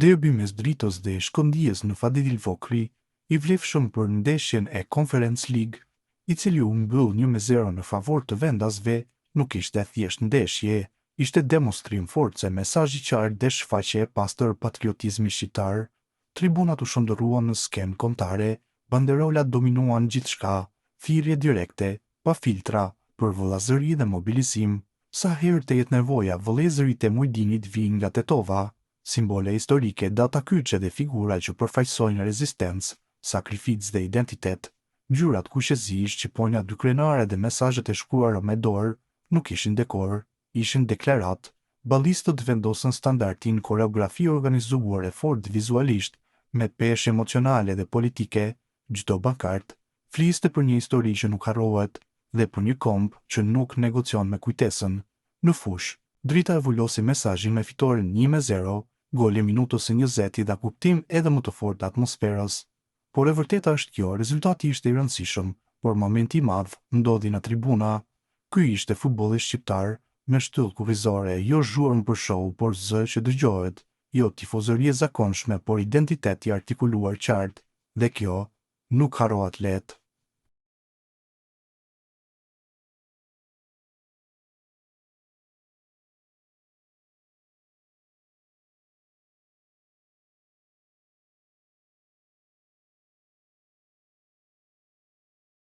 Derbi mes Dritos dhe Shkëndijës në Fadil Vokri, i vlefshëm për ndeshjen e Conference League, i cili u mbyll 1-0 në favor të vendasve, nuk ishte thjesht ndeshje, ishte demonstrim force, mesazhi qartë dhe shfaqje e pastër patriotizmi shqiptar. Tribunat u shndërruan në skenë kombëtare, banderolat dominuan gjithçka, thirrje direkte, pa filtra, për vëllazëri dhe mobilizim. Sa herë të jetë nevoja, vëllezërit e Mujdinit vijnë nga Tetova, simbole historike, data kyçe dhe figura që përfaqësojnë rezistencë, sakrificë dhe identitet. Ngjyrat kuqezi shqipojnë dy krenare dhe mesazhet e shkruara me dorë nuk ishin dekor, ishin deklarat. Ballistët vendosën standardin, koreografi organizuar e fortë vizualisht, me peshë emocionale dhe politike. Çdo bankart fliste për një histori që nuk harrohet dhe për një komb që nuk negocion me kujtesën. Në fush, Drita e vullosi mesazhin me fitoren 1-0, goli minutës së 20 dha kuptim edhe më të fortë atmosferës. Por e vërteta është kjo, rezultati ishte i rëndësishëm, por momenti i madh ndodhi në tribuna. Ky ishte futbolli shqiptar, me shtyllë kurrizore, jo zhurmë për show, por zë që dëgjohet, jo tifozëri e zakonshme, por identitet i artikuluar qartë, dhe kjo nuk harrohet lehtë.